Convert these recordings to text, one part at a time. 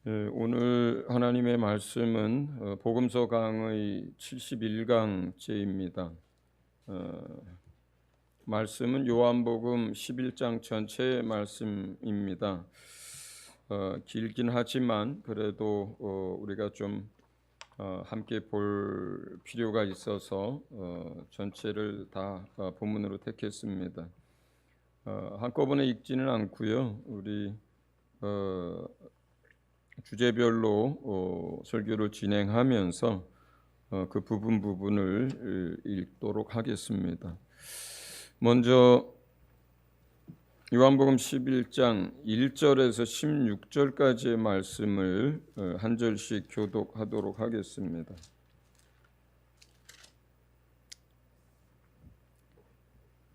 오늘 하나님의 말씀은 복음서 강의 71강째입니다. 말씀은 요한복음 11장 전체의 말씀입니다. 길긴 하지만 그래도 우리가 좀 함께 볼 필요가 있어서 전체를 다 본문으로 택했습니다. 한꺼번에 읽지는 않고요. 우리 주제별로 설교를 진행하면서 그 부분을 읽도록 하겠습니다. 먼저 요한복음 11장 1절에서 16절까지의 말씀을 한 절씩 교독하도록 하겠습니다.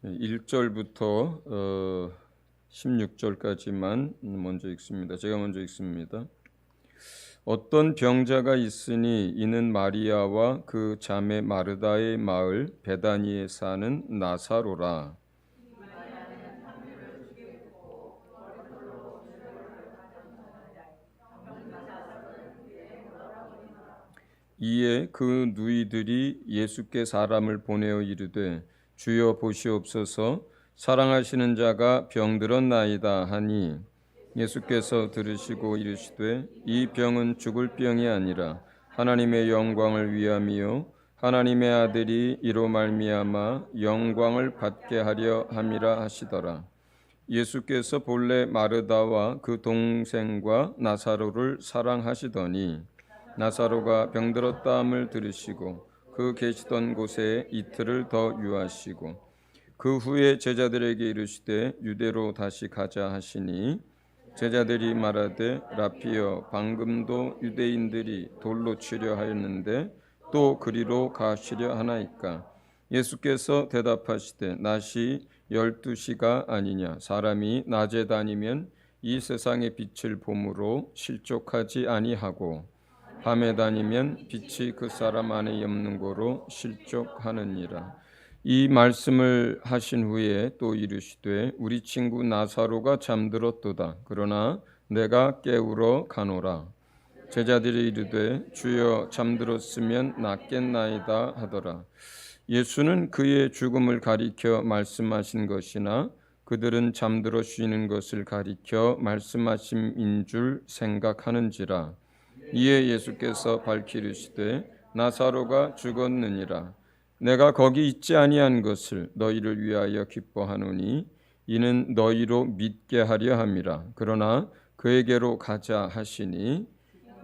1절부터 16절까지만 먼저 읽습니다. 제가 먼저 읽습니다. 어떤 병자가 있으니 이는 마리아와 그 자매 마르다의 마을 베다니에 사는 나사로라. 이에 그 누이들이 예수께 사람을 보내어 이르되 주여 보시옵소서 사랑하시는 자가 병들었나이다 하니 예수께서 들으시고 이르시되 이 병은 죽을 병이 아니라 하나님의 영광을 위함이요 하나님의 아들이 이로 말미암아 영광을 받게 하려 함이라 하시더라. 예수께서 본래 마르다와 그 동생과 나사로를 사랑하시더니 나사로가 병들었다함을 들으시고 그 계시던 곳에 이틀을 더 유하시고 그 후에 제자들에게 이르시되 유대로 다시 가자 하시니 제자들이 말하되 라피여 방금도 유대인들이 돌로 치려 하였는데 또 그리로 가시려 하나이까. 예수께서 대답하시되 낮이 12시가 아니냐. 사람이 낮에 다니면 이 세상의 빛을 보므로 실족하지 아니하고 밤에 다니면 빛이 그 사람 안에 없는 고로 실족하느니라. 이 말씀을 하신 후에 또 이르시되 우리 친구 나사로가 잠들었도다. 그러나 내가 깨우러 가노라. 제자들이 이르되 주여 잠들었으면 낫겠나이다 하더라. 예수는 그의 죽음을 가리켜 말씀하신 것이나 그들은 잠들어 쉬는 것을 가리켜 말씀하심인 줄 생각하는지라. 이에 예수께서 밝히시되 나사로가 죽었느니라. 내가 거기 있지 아니한 것을 너희를 위하여 기뻐하노니 이는 너희로 믿게 하려 함이라. 그러나 그에게로 가자 하시니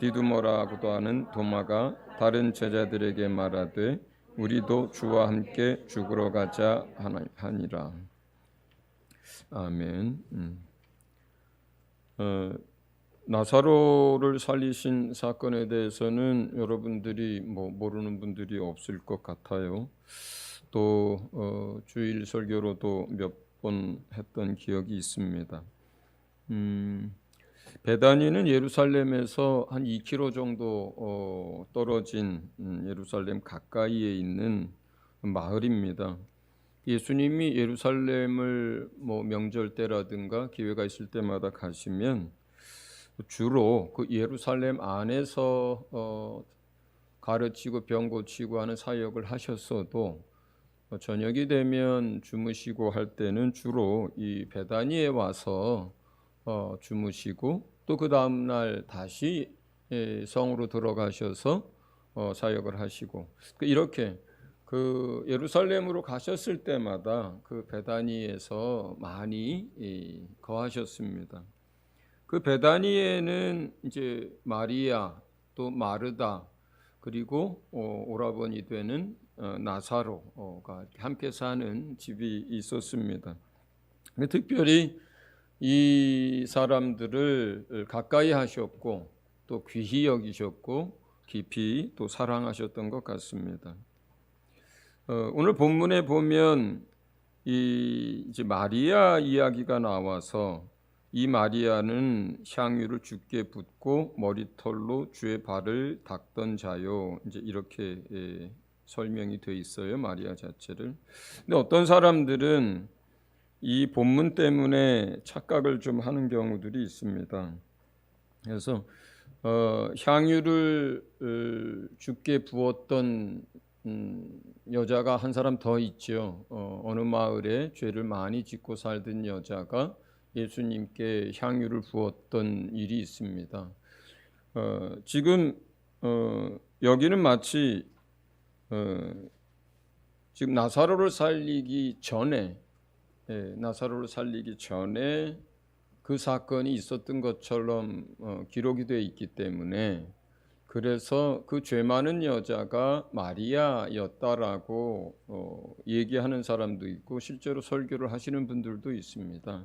디두모라고도 하는 도마가 다른 제자들에게 말하되 우리도 주와 함께 죽으러 가자 하니라. 아멘. 나사로를 살리신 사건에 대해서는 여러분들이 모르는 분들이 없을 것 같아요. 또 주일 설교로도 몇 번 했던 기억이 있습니다. 베다니는 예루살렘에서 한 2km 정도 떨어진 예루살렘 가까이에 있는 마을입니다. 예수님이 예루살렘을 명절 때라든가 기회가 있을 때마다 가시면 주로 그 예루살렘 안에서 가르치고 병 고치고 하는 사역을 하셨어도 저녁이 되면 주무시고 할 때는 주로 이 베다니에 와서 주무시고 또 그 다음 날 다시 성으로 들어가셔서 사역을 하시고 이렇게 그 예루살렘으로 가셨을 때마다 그 베다니에서 많이 거하셨습니다. 그 베다니에는 이제 마리아 또 마르다 그리고 오라버니 되는 나사로가 함께 사는 집이 있었습니다. 특별히 이 사람들을 가까이 하셨고 또 귀히 여기셨고 깊이 또 사랑하셨던 것 같습니다. 오늘 본문에 보면 이제 마리아 이야기가 나와서 이 마리아는 향유를 주께 붓고 머리털로 주의 발을 닦던 자요. 이제 이렇게 설명이 돼 있어요. 마리아 자체를. 근데 어떤 사람들은 이 본문 때문에 착각을 좀 하는 경우들이 있습니다. 그래서 향유를 주께 부었던 여자가 한 사람 더 있죠. 어느 마을에 죄를 많이 짓고 살던 여자가 예수님께 향유를 부었던 일이 있습니다. 지금 여기는 마치 지금 나사로를 살리기 전에 그 사건이 있었던 것처럼 기록이 되어 있기 때문에, 그래서 그 죄 많은 여자가 마리아였다라고 얘기하는 사람도 있고 실제로 설교를 하시는 분들도 있습니다.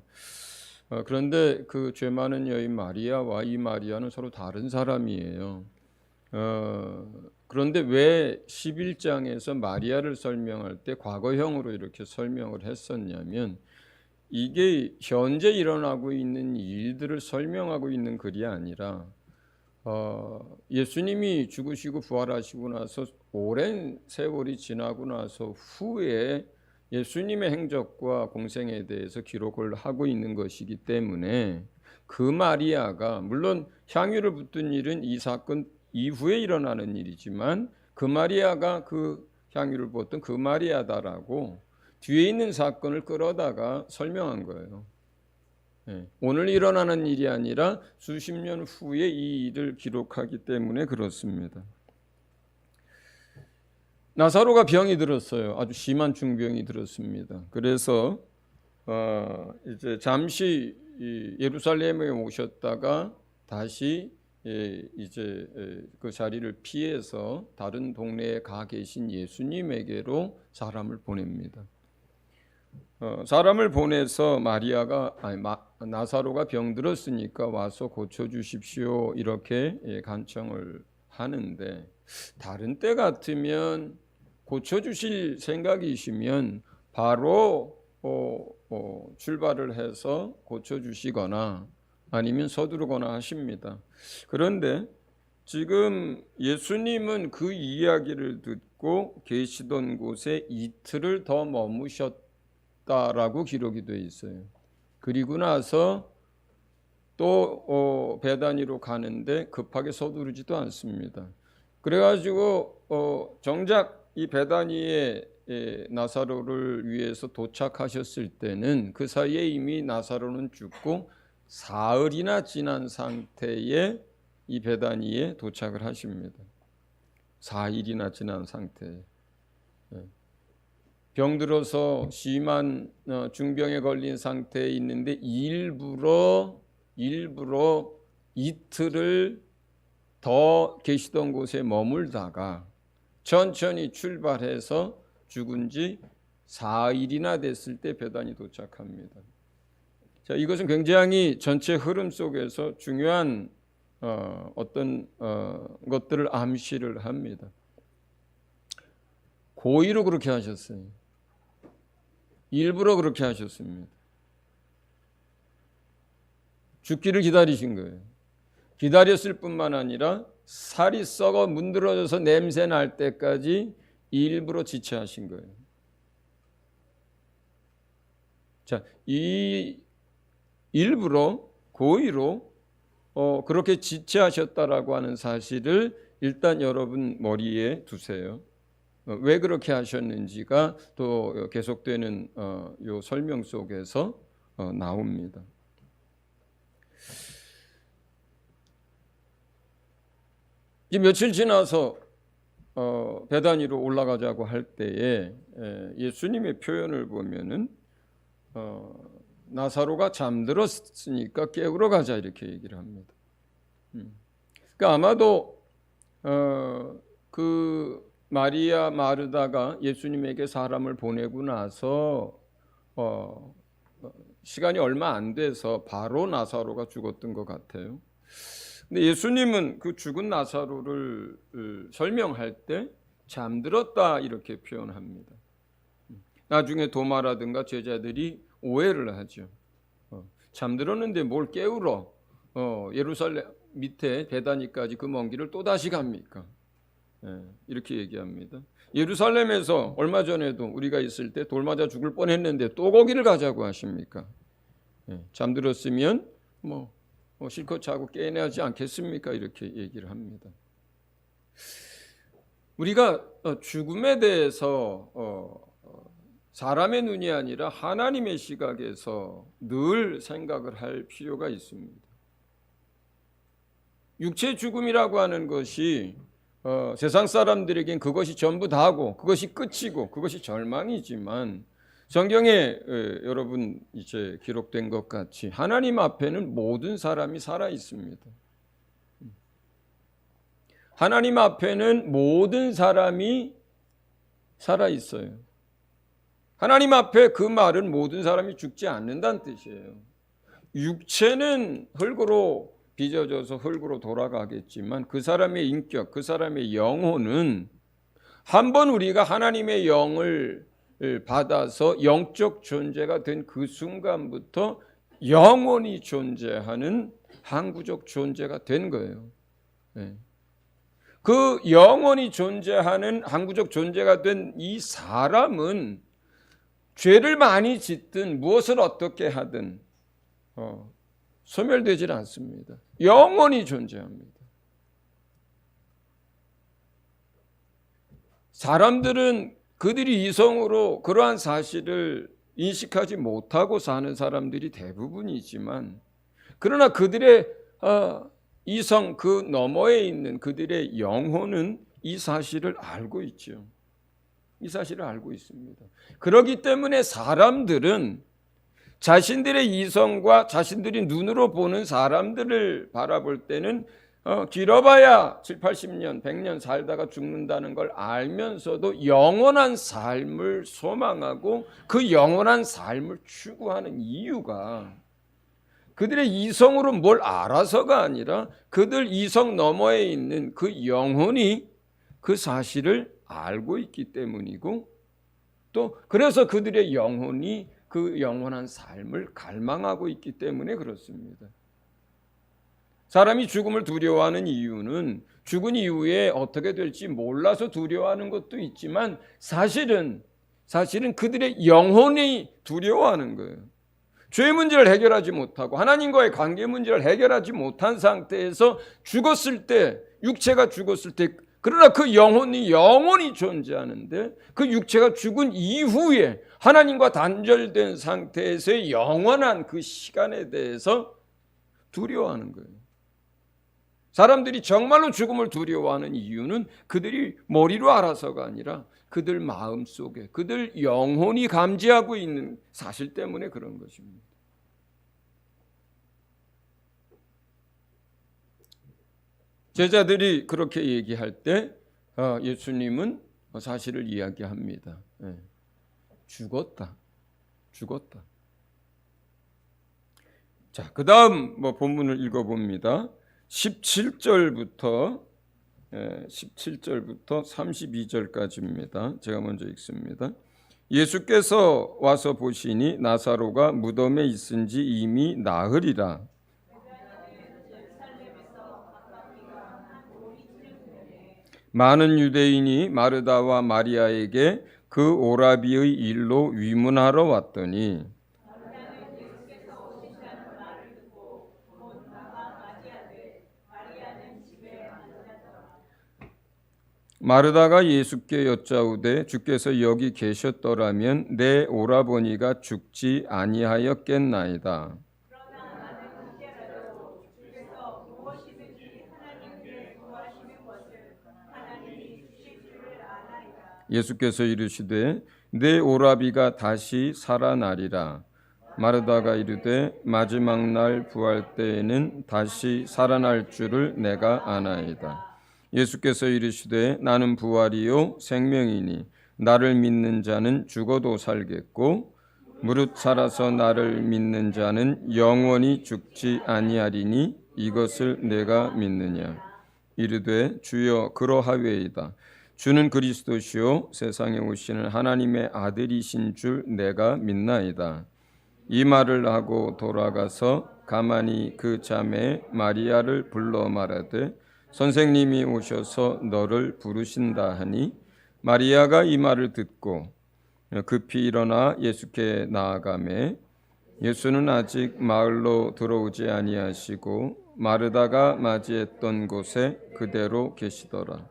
그런데 그 죄 많은 여인 마리아와 이 마리아는 서로 다른 사람이에요. 그런데 왜 11장에서 마리아를 설명할 때 과거형으로 이렇게 설명을 했었냐면, 이게 현재 일어나고 있는 일들을 설명하고 있는 글이 아니라 예수님이 죽으시고 부활하시고 나서 오랜 세월이 지나고 나서 후에 예수님의 행적과 공생에 대해서 기록을 하고 있는 것이기 때문에, 그 마리아가, 물론 향유를 붓던 일은 이 사건 이후에 일어나는 일이지만 그 마리아가 그 향유를 부었던 그 마리아다라고 뒤에 있는 사건을 끌어다가 설명한 거예요. 오늘 일어나는 일이 아니라 수십 년 후에 이 일을 기록하기 때문에 그렇습니다. 나사로가 병이 들었어요. 아주 심한 중병이 들었습니다. 그래서 이제 잠시 예루살렘에 오셨다가 다시 이제 그 자리를 피해서 다른 동네에 가 계신 예수님에게로 사람을 보냅니다. 사람을 보내서 나사로가 병들었으니까 와서 고쳐주십시오 이렇게 간청을 하는데, 다른 때 같으면 고쳐주실 생각이시면 바로 출발을 해서 고쳐주시거나 아니면 서두르거나 하십니다. 그런데 지금 예수님은 그 이야기를 듣고 계시던 곳에 이틀을 더 머무셨다라고 기록이 되어 있어요. 그리고 나서 또 베다니로 가는데 급하게 서두르지도 않습니다. 그래가지고 정작 이 베다니에 나사로를 위해서 도착하셨을 때는 그 사이에 이미 나사로는 죽고 사흘이나 지난 상태에 이 베다니에 도착을 하십니다. 4일이나 지난 상태에 병들어서 심한 중병에 걸린 상태에 있는데 일부러 이틀을 더 계시던 곳에 머물다가 천천히 출발해서 죽은 지 4일이나 됐을 때 베다니 도착합니다. 자, 이것은 굉장히 전체 흐름 속에서 중요한 어떤 것들을 암시를 합니다. 고의로 그렇게 하셨어요. 일부러 그렇게 하셨습니다. 죽기를 기다리신 거예요. 기다렸을 뿐만 아니라 살이 썩어 문드러져서 냄새 날 때까지 일부러 지체하신 거예요. 자, 이 일부러 고의로 그렇게 지체하셨다라고 하는 사실을 일단 여러분 머리에 두세요. 왜 그렇게 하셨는지가 또 계속되는 요 설명 속에서 나옵니다. 이제 며칠 지나서 베다니로 올라가자고 할 때에 예수님의 표현을 보면은 나사로가 잠들었으니까 깨우러 가자 이렇게 얘기를 합니다. 그러니까 아마도 그 마리아 마르다가 예수님에게 사람을 보내고 나서 시간이 얼마 안 돼서 바로 나사로가 죽었던 것 같아요. 근데 예수님은 그 죽은 나사로를 설명할 때 잠들었다 이렇게 표현합니다. 나중에 도마라든가 제자들이 오해를 하죠. 잠들었는데 뭘 깨우러 예루살렘 밑에 베다니까지 그 먼 길을 또 다시 갑니까? 이렇게 얘기합니다. 예루살렘에서 얼마 전에도 우리가 있을 때 돌 맞아 죽을 뻔했는데 또 거기를 가자고 하십니까? 잠들었으면 뭐 실컷 자고 깨어나지 않겠습니까? 이렇게 얘기를 합니다. 우리가 죽음에 대해서 사람의 눈이 아니라 하나님의 시각에서 늘 생각을 할 필요가 있습니다. 육체 죽음이라고 하는 것이 세상 사람들에겐 그것이 전부 다고 그것이 끝이고 그것이 절망이지만 성경에 여러분 이제 기록된 것 같이 하나님 앞에는 모든 사람이 살아 있습니다. 하나님 앞에는 모든 사람이 살아 있어요. 하나님 앞에 그 말은 모든 사람이 죽지 않는다는 뜻이에요. 육체는 흙으로 빚어져서 흙으로 돌아가겠지만 그 사람의 인격, 그 사람의 영혼은 한번 우리가 하나님의 영을 받아서 영적 존재가 된 그 순간부터 영원히 존재하는 항구적 존재가 된 거예요. 그 영원히 존재하는 항구적 존재가 된 이 사람은 죄를 많이 짓든 무엇을 어떻게 하든 소멸되질 않습니다. 영원히 존재합니다. 사람들은 그들이 이성으로 그러한 사실을 인식하지 못하고 사는 사람들이 대부분이지만 그러나 그들의 이성 그 너머에 있는 그들의 영혼은 이 사실을 알고 있죠. 이 사실을 알고 있습니다. 그렇기 때문에 사람들은 자신들의 이성과 자신들이 눈으로 보는 사람들을 바라볼 때는 길어봐야 7, 80년, 100년 살다가 죽는다는 걸 알면서도 영원한 삶을 소망하고 그 영원한 삶을 추구하는 이유가 그들의 이성으로 뭘 알아서가 아니라 그들 이성 너머에 있는 그 영혼이 그 사실을 알고 있기 때문이고 또 그래서 그들의 영혼이 그 영원한 삶을 갈망하고 있기 때문에 그렇습니다. 사람이 죽음을 두려워하는 이유는 죽은 이후에 어떻게 될지 몰라서 두려워하는 것도 있지만 사실은 그들의 영혼이 두려워하는 거예요. 죄의 문제를 해결하지 못하고 하나님과의 관계 문제를 해결하지 못한 상태에서 죽었을 때, 육체가 죽었을 때, 그러나 그 영혼이 영원히 존재하는데 그 육체가 죽은 이후에 하나님과 단절된 상태에서의 영원한 그 시간에 대해서 두려워하는 거예요. 사람들이 정말로 죽음을 두려워하는 이유는 그들이 머리로 알아서가 아니라 그들 마음 속에 그들 영혼이 감지하고 있는 사실 때문에 그런 것입니다. 제자들이 그렇게 얘기할 때 예수님은 사실을 이야기합니다. 죽었다. 자, 그 다음 본문을 읽어봅니다. 17절부터 32절까지입니다. 제가 먼저 읽습니다. 예수께서 와서 보시니 나사로가 무덤에 있은지 이미 나흘이라. 많은 유대인이 마르다와 마리아에게 그 오라비의 일로 위문하러 왔더니 마르다가 예수께 여짜오되 주께서 여기 계셨더라면 내 오라버니가 죽지 아니하였겠나이다. 예수께서 이르시되 내 오라비가 다시 살아나리라. 마르다가 이르되 마지막 날 부활 때에는 다시 살아날 줄을 내가 아나이다. 예수께서 이르시되 나는 부활이요 생명이니 나를 믿는 자는 죽어도 살겠고 무릇 살아서 나를 믿는 자는 영원히 죽지 아니하리니 이것을 내가 믿느냐. 이르되 주여 그러하외이다. 주는 그리스도시요 세상에 오시는 하나님의 아들이신 줄 내가 믿나이다. 이 말을 하고 돌아가서 가만히 그 자매 마리아를 불러 말하되 선생님이 오셔서 너를 부르신다 하니 마리아가 이 말을 듣고 급히 일어나 예수께 나아가매 예수는 아직 마을로 들어오지 아니하시고 마르다가 맞이했던 곳에 그대로 계시더라.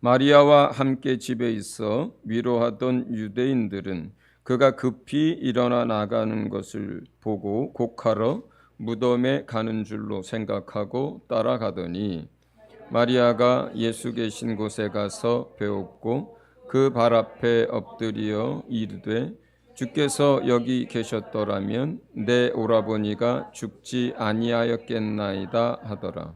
마리아와 함께 집에 있어 위로하던 유대인들은 그가 급히 일어나 나가는 것을 보고 곡하러 무덤에 가는 줄로 생각하고 따라가더니 마리아가 예수 계신 곳에 가서 배웠고 그 발 앞에 엎드려 이르되 주께서 여기 계셨더라면 내 오라버니가 죽지 아니하였겠나이다 하더라.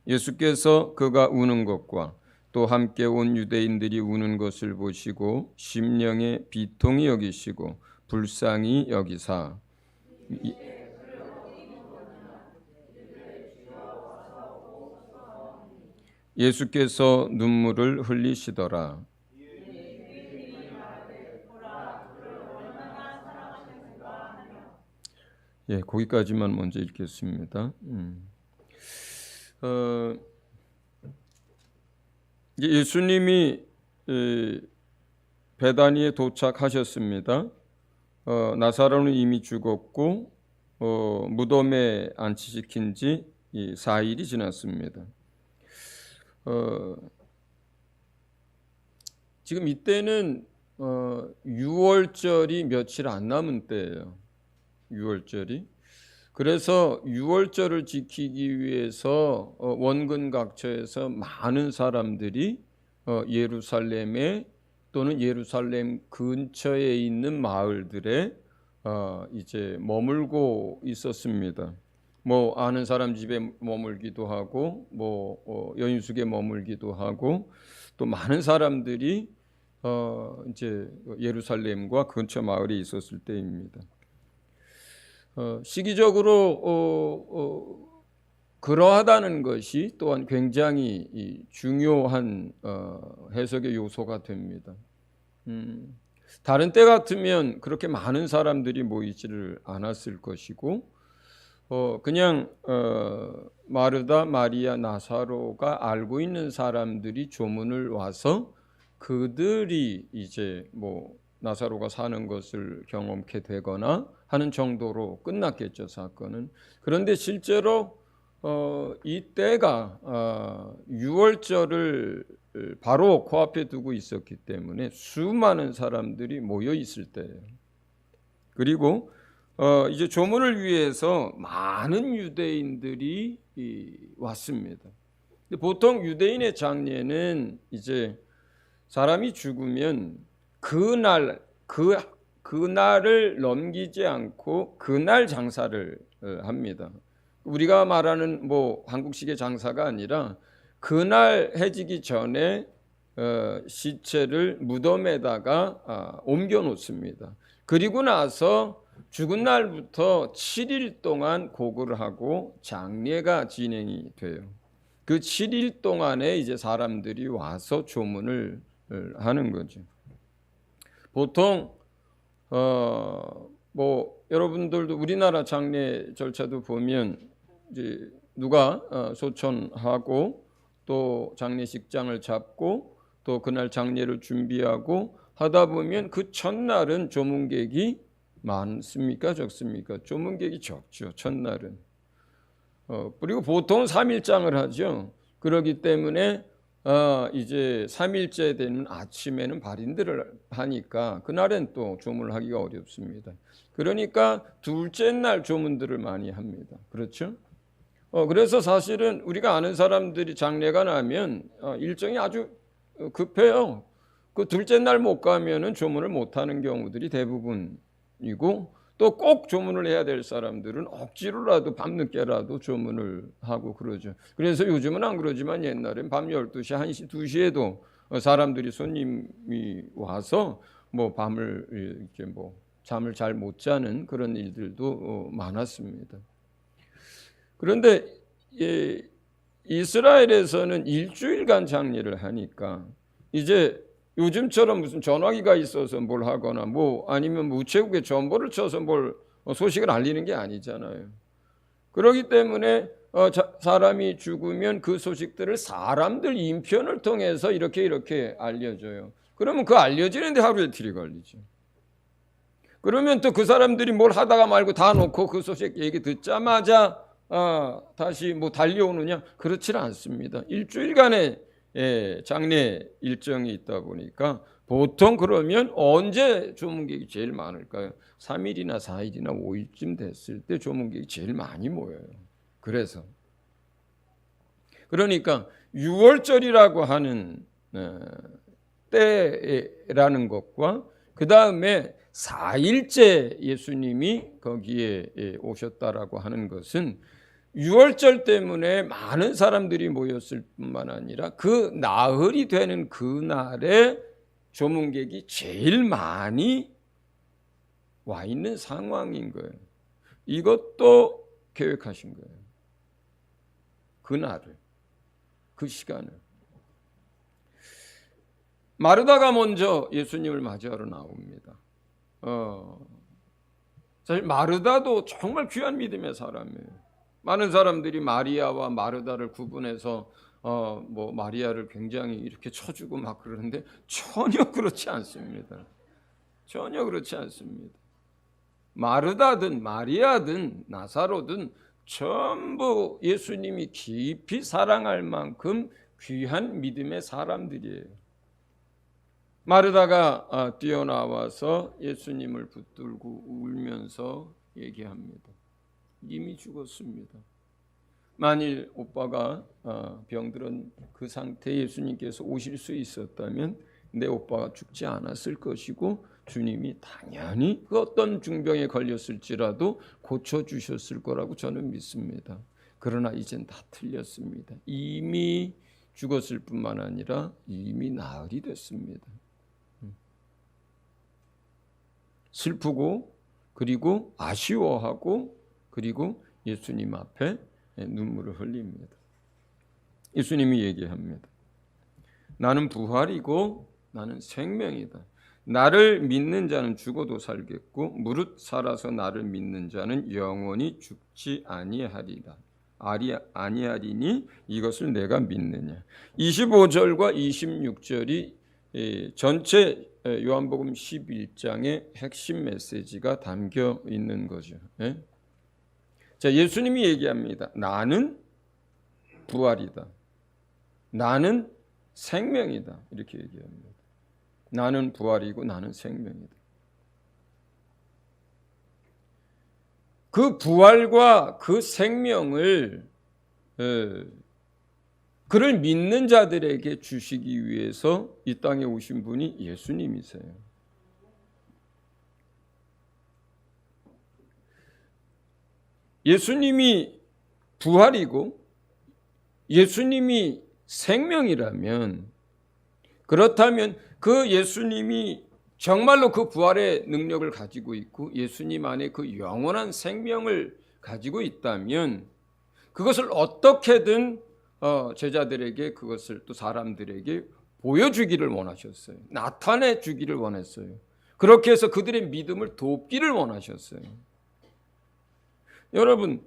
예수께서 그가 우는 것과 또 함께 온 유대인들이 우는 것을 보시고 심령에 비통히 여기시고 불쌍히 여기사 예수께서 눈물을 흘리시더라. 예, 거기까지만 먼저 읽겠습니다. 예수님이 베다니에 도착하셨습니다. 나사로는 이미 죽었고 무덤에 안치시킨 지 4일이 지났습니다. 지금 이때는 6월절이 며칠 안 남은 때예요. 6월절이. 그래서 6월절을 지키기 위해서 원근 각처에서 많은 사람들이 예루살렘에 또는 예루살렘 근처에 있는 마을들에 이제 머물고 있었습니다. 뭐 아는 사람 집에 머물기도 하고 뭐 여인숙에 머물기도 하고 또 많은 사람들이 이제 예루살렘과 근처 마을에 있었을 때입니다. 시기적으로 그러하다는 것이 또한 굉장히 중요한 해석의 요소가 됩니다. 다른 때 같으면 그렇게 많은 사람들이 모이지를 않았을 것이고 그냥 마르다, 마리아, 나사로가 알고 있는 사람들이 조문을 와서 그들이 이제 뭐 나사로가 사는 것을 경험케 되거나 하는 정도로 끝났겠죠, 사건은. 그런데 실제로 이때가 6월절을 바로 코앞에 두고 있었기 때문에 수많은 사람들이 모여 있을 때예요. 그리고 이제 조문을 위해서 많은 유대인들이 왔습니다. 근데 보통 유대인의 장례는 이제 사람이 죽으면 그날을 넘기지 않고 그날 장사를 합니다. 우리가 말하는 뭐 한국식의 장사가 아니라 그날 해지기 전에 시체를 무덤에다가 옮겨 놓습니다. 그리고 나서 죽은 날부터 7일 동안 고구를 하고 장례가 진행이 돼요. 그 7일 동안에 이제 사람들이 와서 조문을 하는 거죠. 보통 뭐 여러분들도 우리나라 장례 절차도 보면 이제 누가 소천하고 또 장례식장을 잡고 또 그날 장례를 준비하고 하다 보면 그 첫날은 조문객이 많습니까? 적습니까? 조문객이 적죠. 첫날은. 그리고 보통 3일장을 하죠. 그렇기 때문에 이제 3일째 되는 아침에는 발인들을 하니까 그날은 또 조문을 하기가 어렵습니다. 그러니까 둘째 날 조문들을 많이 합니다. 그렇죠? 그래서 사실은 우리가 아는 사람들이 장례가 나면 일정이 아주 급해요. 그 둘째 날 못 가면은 조문을 못 하는 경우들이 대부분이고 또 꼭 조문을 해야 될 사람들은 억지로라도 밤늦게라도 조문을 하고 그러죠. 그래서 요즘은 안 그러지만 옛날엔 밤 12시, 1시, 2시에도 사람들이 손님이 와서 뭐 밤을 이렇게 뭐 잠을 잘 못 자는 그런 일들도 많았습니다. 그런데 이스라엘에서는 일주일간 장례를 하니까 이제 요즘처럼 무슨 전화기가 있어서 뭘 하거나 뭐 아니면 우체국에 전보를 쳐서 뭘 소식을 알리는 게 아니잖아요. 그렇기 때문에 사람이 죽으면 그 소식들을 사람들 인편을 통해서 이렇게 알려줘요. 그러면 그 알려지는데 하루 이틀이 걸리죠. 그러면 또 그 사람들이 뭘 하다가 말고 다 놓고 그 소식 얘기 듣자마자 다시 뭐 달려오느냐? 그렇지는 않습니다. 일주일간의 장례 일정이 있다 보니까 보통 그러면 언제 조문객이 제일 많을까요? 3일이나 4일이나 5일쯤 됐을 때 조문객이 제일 많이 모여요. 그래서 그러니까 6월절이라고 하는 때라는 것과 그 다음에 4일째 예수님이 거기에 오셨다라고 하는 것은 6월절 때문에 많은 사람들이 모였을 뿐만 아니라 그 나흘이 되는 그날에 조문객이 제일 많이 와 있는 상황인 거예요. 이것도 계획하신 거예요. 그날을, 그 시간을. 마르다가 먼저 예수님을 맞이하러 나옵니다. 사실 마르다도 정말 귀한 믿음의 사람이에요. 많은 사람들이 마리아와 마르다를 구분해서 뭐 마리아를 굉장히 이렇게 쳐주고 막 그러는데 전혀 그렇지 않습니다. 전혀 그렇지 않습니다. 마르다든 마리아든 나사로든 전부 예수님이 깊이 사랑할 만큼 귀한 믿음의 사람들이에요. 마르다가 뛰어나와서 예수님을 붙들고 울면서 얘기합니다. 이미 죽었습니다. 만일 오빠가 병들은 그 상태에 예수님께서 오실 수 있었다면 내 오빠가 죽지 않았을 것이고 주님이 당연히 그 어떤 중병에 걸렸을지라도 고쳐주셨을 거라고 저는 믿습니다. 그러나 이젠 다 틀렸습니다. 이미 죽었을 뿐만 아니라 이미 나흘이 됐습니다. 슬프고 그리고 아쉬워하고 그리고 예수님 앞에 눈물을 흘립니다. 예수님이 얘기합니다. 나는 부활이고 나는 생명이다. 나를 믿는 자는 죽어도 살겠고 무릇 살아서 나를 믿는 자는 영원히 죽지 아니하리다. 아니하리니 이것을 내가 믿느냐. 25절과 26절이 전체 요한복음 11장의 핵심 메시지가 담겨 있는 거죠. 자, 예수님이 얘기합니다. 나는 부활이다. 나는 생명이다. 이렇게 얘기합니다. 나는 부활이고 나는 생명이다. 그 부활과 그 생명을 그를 믿는 자들에게 주시기 위해서 이 땅에 오신 분이 예수님이세요. 예수님이 부활이고 예수님이 생명이라면 그렇다면 그 예수님이 정말로 그 부활의 능력을 가지고 있고 예수님 안에 그 영원한 생명을 가지고 있다면 그것을 어떻게든 제자들에게 그것을 또 사람들에게 보여주기를 원하셨어요. 나타내 주기를 원했어요. 그렇게 해서 그들의 믿음을 돕기를 원하셨어요. 여러분,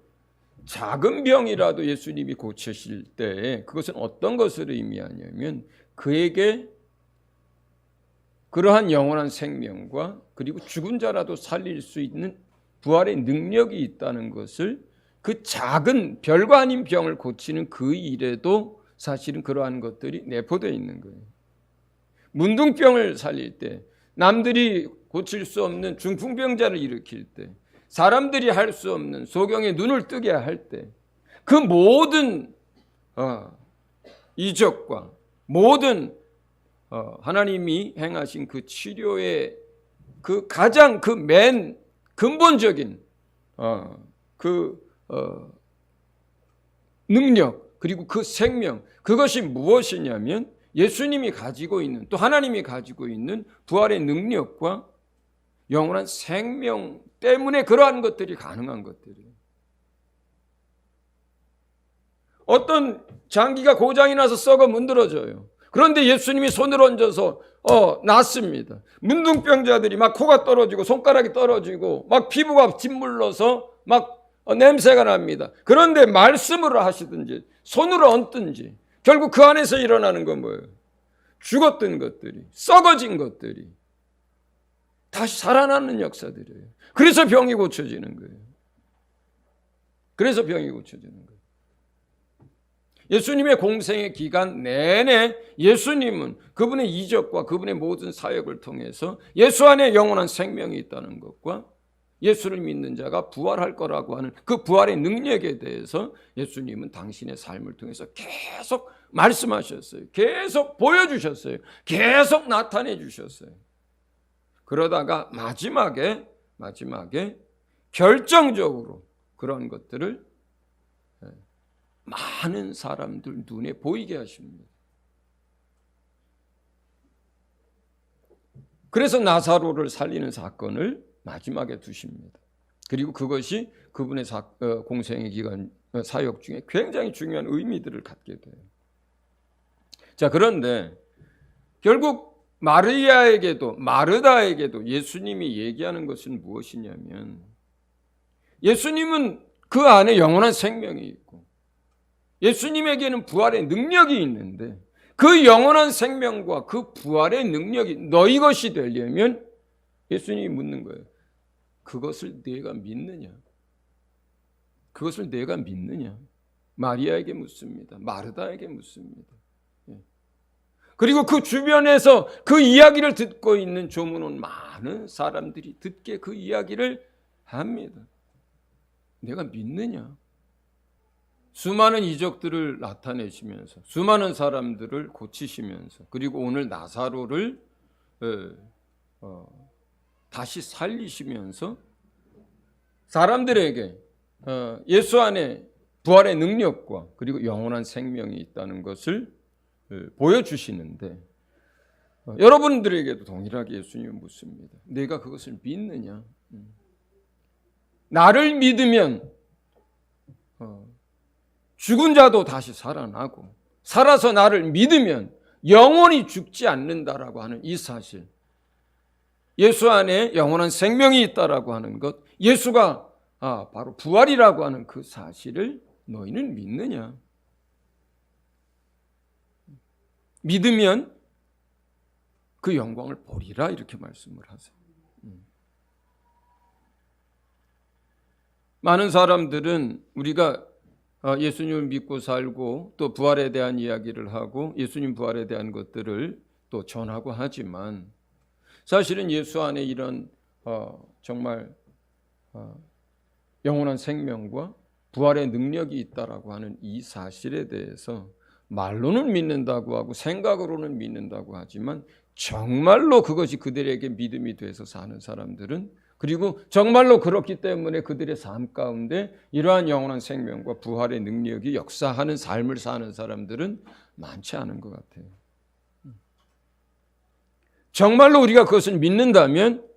작은 병이라도 예수님이 고치실 때 그것은 어떤 것을 의미하냐면 그에게 그러한 영원한 생명과 그리고 죽은 자라도 살릴 수 있는 부활의 능력이 있다는 것을 그 작은 별거 아닌 병을 고치는 그 일에도 사실은 그러한 것들이 내포되어 있는 거예요. 문둥병을 살릴 때, 남들이 고칠 수 없는 중풍병자를 일으킬 때, 사람들이 할 수 없는 소경의 눈을 뜨게 할 때, 그 모든 이적과 모든 하나님이 행하신 그 치료의 그 가장 그 맨 근본적인 능력 그리고 그 생명, 그것이 무엇이냐면 예수님이 가지고 있는, 또 하나님이 가지고 있는 부활의 능력과 영원한 생명 때문에 그러한 것들이 가능한 것들이에요. 어떤 장기가 고장이 나서 썩어 문드러져요. 그런데 예수님이 손을 얹어서 낫습니다. 문둥병자들이 막 코가 떨어지고 손가락이 떨어지고 막 피부가 짓물러서 막 냄새가 납니다. 그런데 말씀으로 하시든지 손으로 얹든지 결국 그 안에서 일어나는 건 뭐예요? 죽었던 것들이, 썩어진 것들이 다시 살아나는 역사들이에요. 그래서 병이 고쳐지는 거예요. 그래서 병이 고쳐지는 거예요. 예수님의 공생의 기간 내내 예수님은 그분의 이적과 그분의 모든 사역을 통해서 예수 안에 영원한 생명이 있다는 것과 예수를 믿는 자가 부활할 거라고 하는 그 부활의 능력에 대해서 예수님은 당신의 삶을 통해서 계속 말씀하셨어요. 계속 보여주셨어요. 계속 나타내 주셨어요. 그러다가 마지막에 결정적으로 그런 것들을 많은 사람들 눈에 보이게 하십니다. 그래서 나사로를 살리는 사건을 마지막에 두십니다. 그리고 그것이 그분의 공생의 기간 사역 중에 굉장히 중요한 의미들을 갖게 돼요. 자, 그런데 결국 마르다에게도 예수님이 얘기하는 것은 무엇이냐면, 예수님은 그 안에 영원한 생명이 있고 예수님에게는 부활의 능력이 있는데, 그 영원한 생명과 그 부활의 능력이 너희 것이 되려면 예수님이 묻는 거예요. 그것을 내가 믿느냐? 그것을 내가 믿느냐? 마리아에게 묻습니다. 마르다에게 묻습니다. 그리고 그 주변에서 그 이야기를 듣고 있는 조문은 많은 사람들이 듣게 그 이야기를 합니다. 내가 믿느냐? 수많은 이적들을 나타내시면서 수많은 사람들을 고치시면서 그리고 오늘 나사로를 다시 살리시면서 사람들에게 예수 안에 부활의 능력과 그리고 영원한 생명이 있다는 것을 보여주시는데, 여러분들에게도 동일하게 예수님은 묻습니다. 내가 그것을 믿느냐? 나를 믿으면 죽은 자도 다시 살아나고 살아서 나를 믿으면 영원히 죽지 않는다라고 하는 이 사실, 예수 안에 영원한 생명이 있다라고 하는 것, 예수가 바로 부활이라고 하는 그 사실을 너희는 믿느냐? 믿으면 그 영광을 보리라, 이렇게 말씀을 하세요. 많은 사람들은 우리가 예수님을 믿고 살고 또 부활에 대한 이야기를 하고 예수님 부활에 대한 것들을 또 전하고 하지만, 사실은 예수 안에 이런 정말 영원한 생명과 부활의 능력이 있다라고 하는 이 사실에 대해서 말로는 믿는다고 하고 생각으로는 믿는다고 하지만, 정말로 그것이 그들에게 믿음이 돼서 사는 사람들은, 그리고 정말로 그렇기 때문에 그들의 삶 가운데 이러한 영원한 생명과 부활의 능력이 역사하는 삶을 사는 사람들은 많지 않은 것 같아요. 정말로 우리가 그것을 믿는다면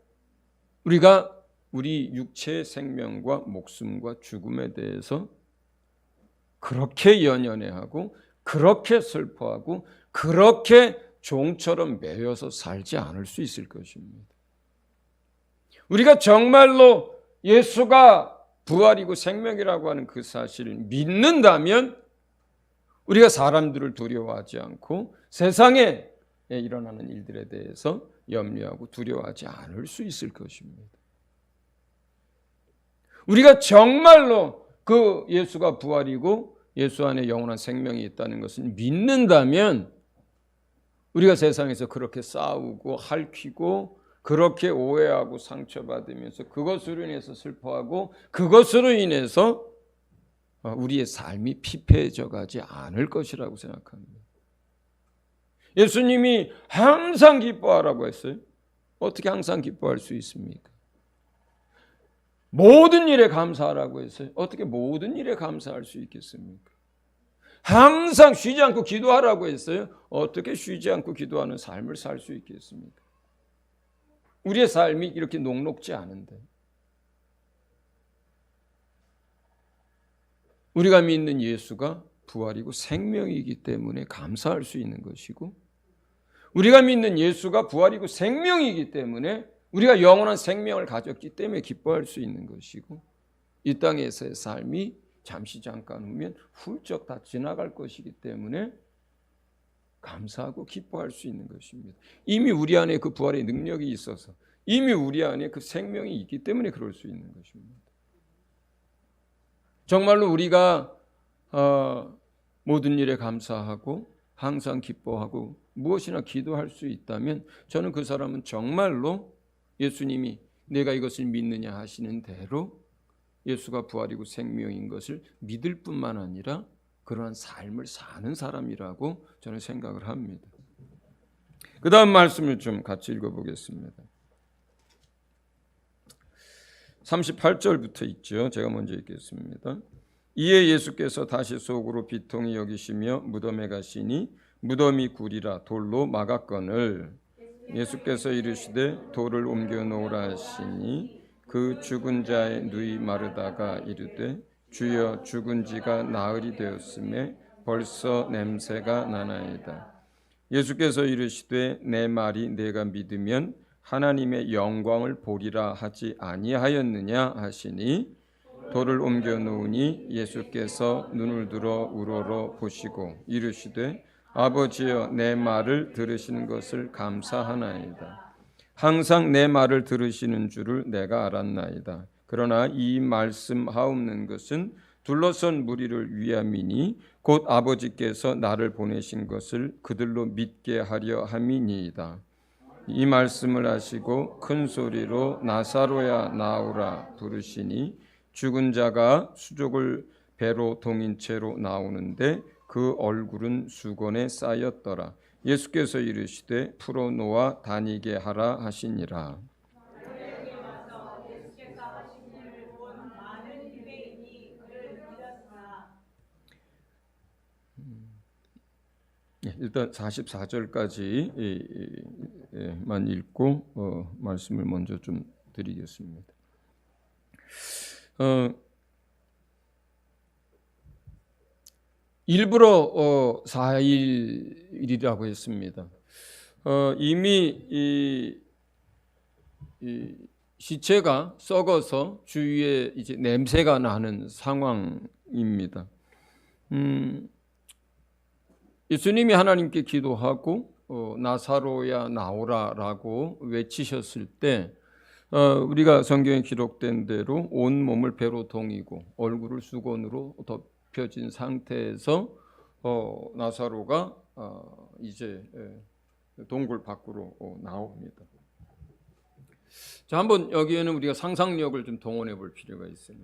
우리가 우리 육체의 생명과 목숨과 죽음에 대해서 그렇게 연연해하고 그렇게 슬퍼하고 그렇게 종처럼 매여서 살지 않을 수 있을 것입니다. 우리가 정말로 예수가 부활이고 생명이라고 하는 그 사실을 믿는다면 우리가 사람들을 두려워하지 않고 세상에 일어나는 일들에 대해서 염려하고 두려워하지 않을 수 있을 것입니다. 우리가 정말로 그 예수가 부활이고 예수 안에 영원한 생명이 있다는 것을 믿는다면 우리가 세상에서 그렇게 싸우고 핥히고 그렇게 오해하고 상처받으면서 그것으로 인해서 슬퍼하고 그것으로 인해서 우리의 삶이 피폐해져 가지 않을 것이라고 생각합니다. 예수님이 항상 기뻐하라고 했어요. 어떻게 항상 기뻐할 수 있습니까? 모든 일에 감사하라고 했어요. 어떻게 모든 일에 감사할 수 있겠습니까? 항상 쉬지 않고 기도하라고 했어요. 어떻게 쉬지 않고 기도하는 삶을 살 수 있겠습니까? 우리의 삶이 이렇게 녹록지 않은데, 우리가 믿는 예수가 부활이고 생명이기 때문에 감사할 수 있는 것이고, 우리가 믿는 예수가 부활이고 생명이기 때문에 우리가 영원한 생명을 가졌기 때문에 기뻐할 수 있는 것이고, 이 땅에서의 삶이 잠시 잠깐 후면 훌쩍 다 지나갈 것이기 때문에 감사하고 기뻐할 수 있는 것입니다. 이미 우리 안에 그 부활의 능력이 있어서 이미 우리 안에 그 생명이 있기 때문에 그럴 수 있는 것입니다. 정말로 우리가 모든 일에 감사하고 항상 기뻐하고 무엇이나 기도할 수 있다면 저는 그 사람은 정말로 예수님이 내가 이것을 믿느냐 하시는 대로 예수가 부활이고 생명인 것을 믿을 뿐만 아니라 그러한 삶을 사는 사람이라고 저는 생각을 합니다. 그 다음 말씀을 좀 같이 읽어보겠습니다. 38절부터 있죠. 제가 먼저 읽겠습니다. 이에 예수께서 다시 속으로 비통히 여기시며 무덤에 가시니 무덤이 굴이라 돌로 막았거늘 예수께서 이르시되 돌을 옮겨 놓으라 하시니 그 죽은 자의 누이 마르다가 이르되 주여 죽은 지가 나흘이 되었음에 벌써 냄새가 나나이다. 예수께서 이르시되 내 말이 내가 믿으면 하나님의 영광을 보리라 하지 아니하였느냐 하시니 돌을 옮겨 놓으니 예수께서 눈을 들어 우러러 보시고 이르시되 아버지여 내 말을 들으시는 것을 감사하나이다. 항상 내 말을 들으시는 줄을 내가 알았나이다. 그러나 이 말씀하옵는 것은 둘러선 무리를 위함이니 곧 아버지께서 나를 보내신 것을 그들로 믿게 하려 함이니이다. 이 말씀을 하시고 큰 소리로 나사로야 나오라 부르시니 죽은 자가 수족을 배로 동인 채로 나오는데 그 얼굴은 수건에 쌓였더라. 예수께서 이르시되 풀어놓아 다니게 하라 하시니라. 일단 44절까지만 읽고 말씀을 먼저 좀 드리겠습니다. 일부러 4일이라고 했습니다. 이미 이 시체가 썩어서 주위에 이제 냄새가 나는 상황입니다. 예수님이 하나님께 기도하고 나사로야 나오라라고 외치셨을 때 우리가 성경에 기록된 대로 온 몸을 배로 동이고 얼굴을 수건으로 덮여진 상태에서 나사로가 이제 동굴 밖으로 나옵니다. 자, 한번 여기에는 우리가 상상력을 좀 동원해 볼 필요가 있어요.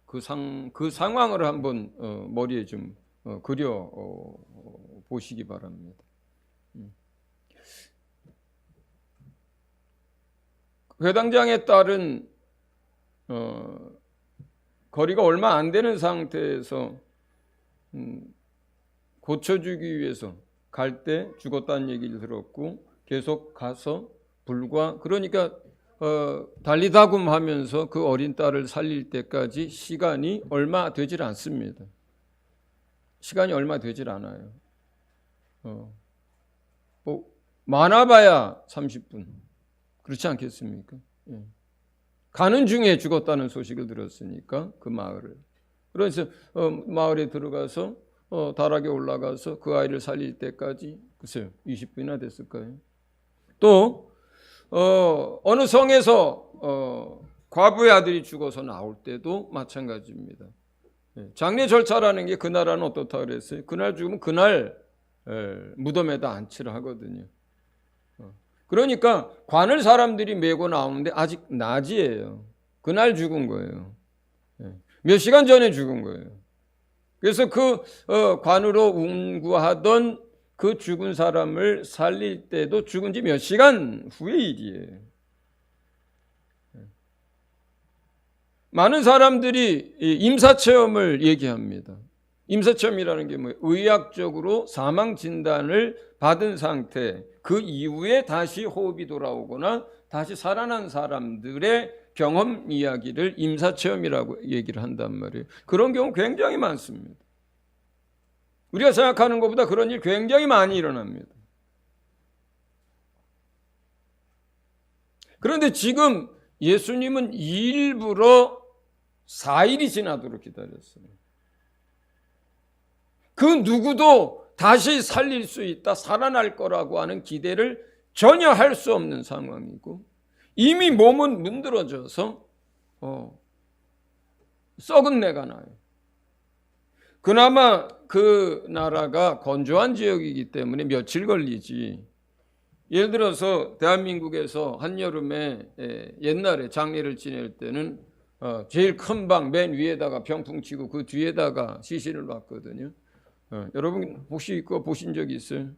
그 상황을 한번 머리에 좀 그려 보시기 바랍니다. 회당장에 따른 거리가 얼마 안 되는 상태에서 고쳐주기 위해서 갈 때 죽었다는 얘기를 들었고 계속 가서 불과 그러니까 달리다굼하면서 그 어린 딸을 살릴 때까지 시간이 얼마 되질 않습니다. 시간이 얼마 되질 않아요. 뭐 많아봐야 30분. 그렇지 않겠습니까? 예. 가는 중에 죽었다는 소식을 들었으니까 그 마을을. 그래서 마을에 들어가서 다락에 올라가서 그 아이를 살릴 때까지 글쎄요 20분이나 됐을까요? 또 어느 성에서 과부의 아들이 죽어서 나올 때도 마찬가지입니다. 장례 절차라는 게 그 나라는 어떻다 그랬어요? 그날 죽으면 그날 무덤에다 안치를 하거든요. 그러니까 관을 사람들이 메고 나오는데 아직 낮이에요. 그날 죽은 거예요. 몇 시간 전에 죽은 거예요. 그래서 그 관으로 운구하던 그 죽은 사람을 살릴 때도 죽은 지 몇 시간 후의 일이에요. 많은 사람들이 임사체험을 얘기합니다. 임사체험이라는 게 뭐예요? 의학적으로 사망 진단을 받은 상태, 그 이후에 다시 호흡이 돌아오거나 다시 살아난 사람들의 경험 이야기를 임사체험이라고 얘기를 한단 말이에요. 그런 경우 굉장히 많습니다. 우리가 생각하는 것보다 그런 일 굉장히 많이 일어납니다. 그런데 지금 예수님은 일부러 4일이 지나도록 기다렸어요. 그 누구도 다시 살릴 수 있다, 살아날 거라고 하는 기대를 전혀 할 수 없는 상황이고 이미 몸은 문드러져서 썩은 내가 나요. 그나마 그 나라가 건조한 지역이기 때문에 며칠 걸리지. 예를 들어서 대한민국에서 한여름에 옛날에 장례를 지낼 때는 제일 큰 방 맨 위에다가 병풍 치고 그 뒤에다가 시신을 놨거든요. 여러분 혹시 그거 보신 적 있어요?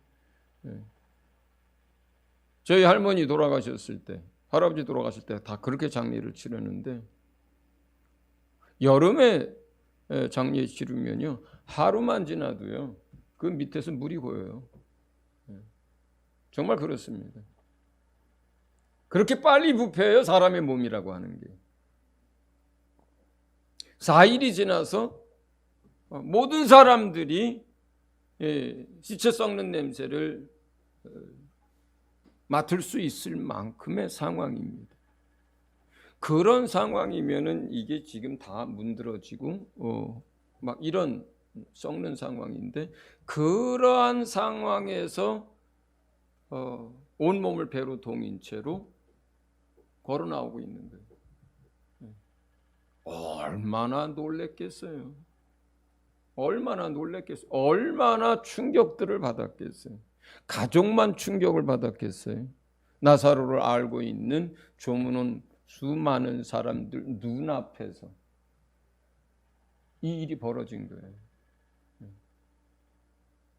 저희 할머니 돌아가셨을 때, 할아버지 돌아가실 때 다 그렇게 장례를 치르는데 여름에 장례 치르면요 하루만 지나도요 그 밑에서 물이 고여요. 정말 그렇습니다. 그렇게 빨리 부패해요 사람의 몸이라고 하는 게. 4일이 지나서 모든 사람들이 시체 썩는 냄새를 맡을 수 있을 만큼의 상황입니다. 그런 상황이면은 이게 지금 다 문드러지고 막 이런 썩는 상황인데 그러한 상황에서 온몸을 배로 동인 채로 걸어 나오고 있는 거예요. 얼마나 놀랬겠어요. 얼마나 놀랬겠어요. 얼마나 충격들을 받았겠어요. 가족만 충격을 받았겠어요. 나사로를 알고 있는 조문은 수많은 사람들 눈앞에서 이 일이 벌어진 거예요.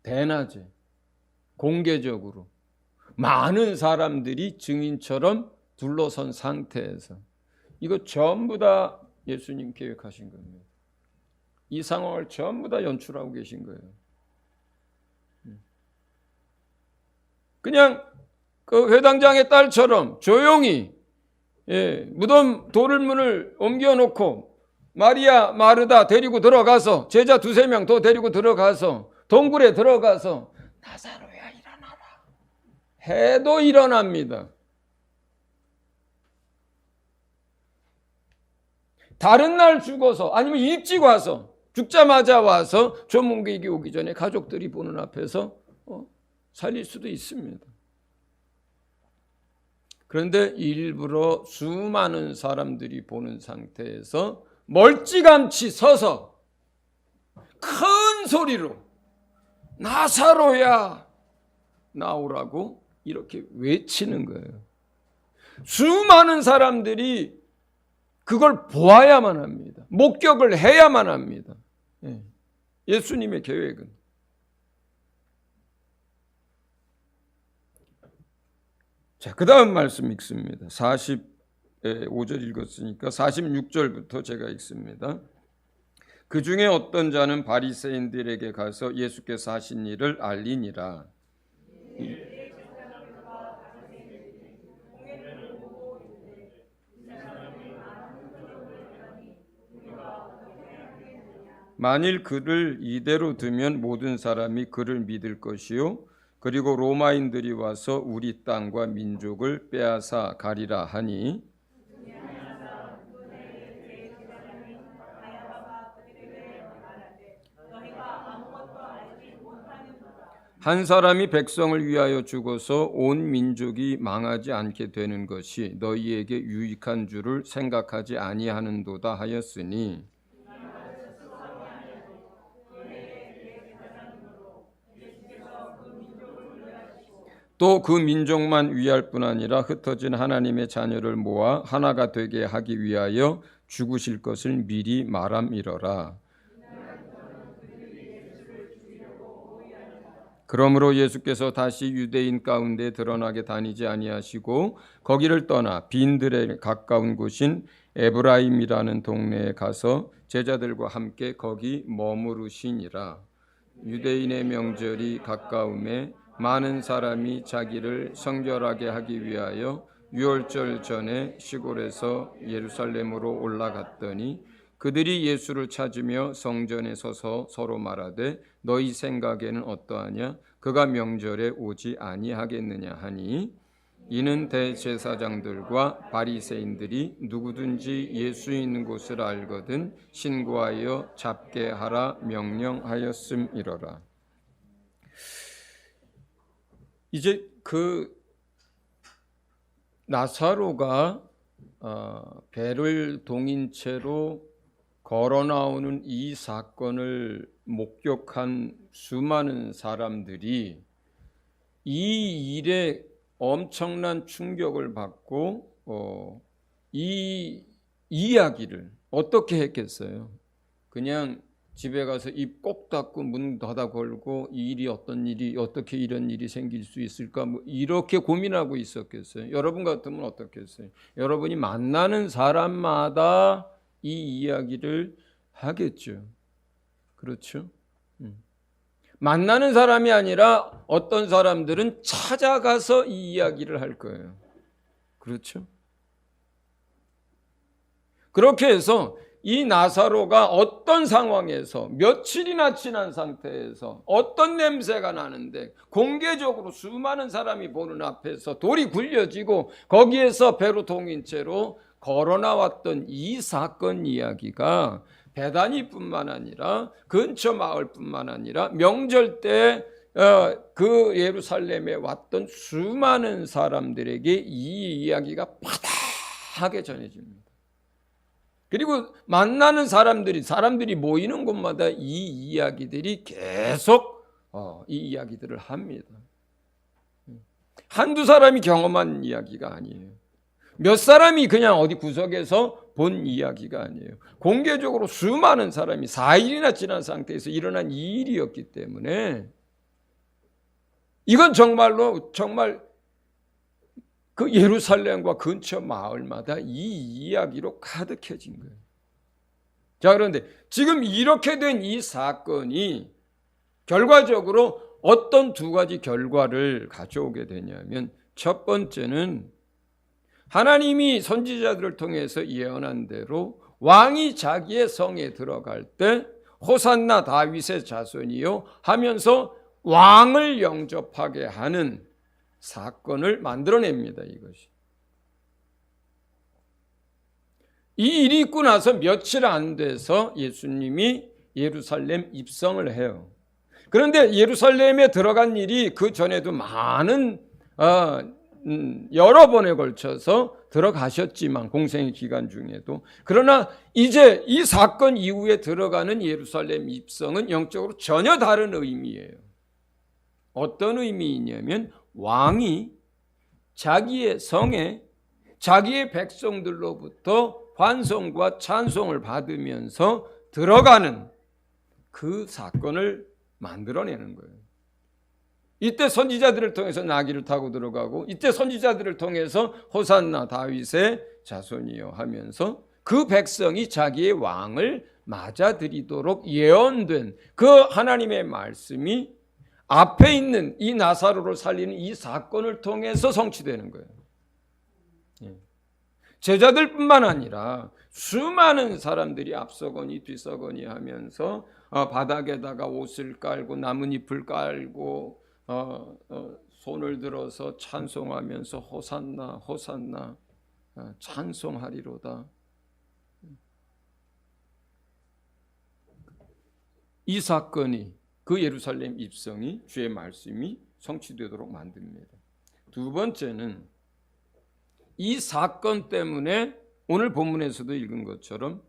대낮에 공개적으로 많은 사람들이 증인처럼 둘러선 상태에서 이거 전부 다 예수님 계획하신 겁니다. 이 상황을 전부 다 연출하고 계신 거예요. 그냥 그 회당장의 딸처럼 조용히 무덤 도를문을 옮겨놓고 마리아 마르다 데리고 들어가서 제자 2-3명 더 데리고 들어가서 동굴에 들어가서 나사로야 일어나라 해도 일어납니다. 다른 날 죽어서 아니면 일찍 와서 죽자마자 와서 조문객이 오기 전에 가족들이 보는 앞에서 살릴 수도 있습니다. 그런데 일부러 수많은 사람들이 보는 상태에서 멀찌감치 서서 큰 소리로 나사로야 나오라고 이렇게 외치는 거예요. 수많은 사람들이 그걸 보아야만 합니다. 목격을 해야만 합니다. 예수님의 계획은. 자, 그 다음 말씀 읽습니다. 45절 읽었으니까 46절부터 제가 읽습니다. 그 중에 어떤 자는 바리새인들에게 가서 예수께서 하신 일을 알리니라. 만일 그를 이대로 두면 모든 사람이 그를 믿을 것이요 그리고 로마인들이 와서 우리 땅과 민족을 빼앗아 가리라 하니 한 사람이 백성을 위하여 죽어서 온 민족이 망하지 않게 되는 것이 너희에게 유익한 줄을 생각하지 아니하는도다 하였으니 또 그 민족만 위할 뿐 아니라 흩어진 하나님의 자녀를 모아 하나가 되게 하기 위하여 죽으실 것을 미리 말함이러라. 그러므로 예수께서 다시 유대인 가운데 드러나게 다니지 아니하시고 거기를 떠나 빈들에 가까운 곳인 에브라임이라는 동네에 가서 제자들과 함께 거기 머무르시니라. 유대인의 명절이 가까움에 많은 사람이 자기를 성결하게 하기 위하여 유월절 전에 시골에서 예루살렘으로 올라갔더니 그들이 예수를 찾으며 성전에 서서 서로 말하되 너희 생각에는 어떠하냐? 그가 명절에 오지 아니하겠느냐 하니 이는 대제사장들과 바리새인들이 누구든지 예수 있는 곳을 알거든 신고하여 잡게 하라 명령하였음이러라. 이제 그 나사로가 배를 동인 채로 걸어 나오는 이 사건을 목격한 수많은 사람들이 이 일에 엄청난 충격을 받고 이 이야기를 어떻게 했겠어요? 그냥 집에 가서 입 꼭 닫고 문 닫아 걸고 이 일이 어떤 일이 어떻게 이런 일이 생길 수 있을까 뭐 이렇게 고민하고 있었겠어요? 여러분 같으면 어떻겠어요? 여러분이 만나는 사람마다 이 이야기를 하겠죠. 그렇죠? 만나는 사람이 아니라 어떤 사람들은 찾아가서 이 이야기를 할 거예요. 그렇죠? 그렇게 해서 이 나사로가 어떤 상황에서 며칠이나 지난 상태에서 어떤 냄새가 나는데 공개적으로 수많은 사람이 보는 앞에서 돌이 굴려지고 거기에서 배로 동인 채로 걸어 나왔던 이 사건 이야기가 베다니뿐만 아니라 근처 마을뿐만 아니라 명절 때 그 예루살렘에 왔던 수많은 사람들에게 이 이야기가 파다하게 전해집니다. 그리고 만나는 사람들이 모이는 곳마다 이 이야기들이 계속 이 이야기들을 합니다. 한두 사람이 경험한 이야기가 아니에요. 몇 사람이 그냥 어디 구석에서 본 이야기가 아니에요. 공개적으로 수많은 사람이 4일이나 지난 상태에서 일어난 이 일이었기 때문에 이건 정말 그 예루살렘과 근처 마을마다 이 이야기로 가득해진 거예요. 자, 그런데 지금 이렇게 된 이 사건이 결과적으로 어떤 두 가지 결과를 가져오게 되냐면 첫 번째는 하나님이 선지자들을 통해서 예언한 대로 왕이 자기의 성에 들어갈 때 호산나 다윗의 자손이요 하면서 왕을 영접하게 하는 사건을 만들어냅니다. 이것이. 이 일이 있고 나서 며칠 안 돼서 예수님이 예루살렘 입성을 해요. 그런데 예루살렘에 들어간 일이 그 전에도 많은 여러 번에 걸쳐서 들어가셨지만 공생의 기간 중에도 그러나 이제 이 사건 이후에 들어가는 예루살렘 입성은 영적으로 전혀 다른 의미예요. 어떤 의미이냐면 왕이 자기의 성에 자기의 백성들로부터 환송과 찬송을 받으면서 들어가는 그 사건을 만들어내는 거예요. 이때 선지자들을 통해서 나귀를 타고 들어가고 이때 선지자들을 통해서 호산나 다윗의 자손이요 하면서 그 백성이 자기의 왕을 맞아들이도록 예언된 그 하나님의 말씀이 앞에 있는 이 나사로를 살리는 이 사건을 통해서 성취되는 거예요. 제자들뿐만 아니라 수많은 사람들이 앞서거니 뒤서거니 하면서 바닥에다가 옷을 깔고 나뭇잎을 깔고 손을 들어서 찬송하면서 호산나 호산나 찬송하리로다. 이 사건이 그 예루살렘 입성이 주의 말씀이 성취되도록 만듭니다. 두 번째는 이 사건 때문에 오늘 본문에서도 읽은 것처럼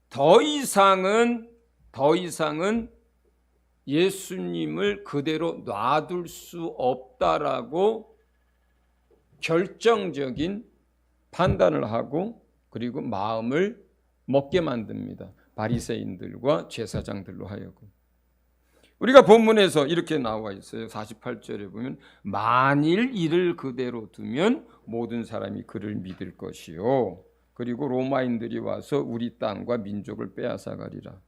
더 이상은 예수님을 그대로 놔둘 수 없다라고 결정적인 판단을 하고 그리고 마음을 먹게 만듭니다. 바리새인들과 제사장들로 하여금. 우리가 본문에서 이렇게 나와 있어요. 48절에 보면 만일 이를 그대로 두면 모든 사람이 그를 믿을 것이요. 그리고 로마인들이 와서 우리 땅과 민족을 빼앗아가리라.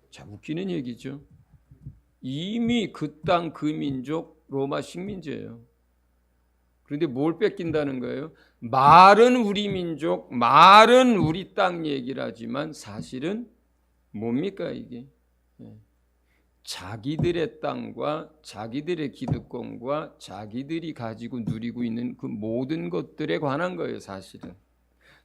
자, 웃기는 얘기죠. 이미 그 땅, 그 민족 로마 식민지예요. 그런데 뭘 뺏긴다는 거예요? 말은 우리 민족, 말은 우리 땅 얘기를 하지만 사실은 뭡니까 이게? 자기들의 땅과 자기들의 기득권과 자기들이 가지고 누리고 있는 그 모든 것들에 관한 거예요. 사실은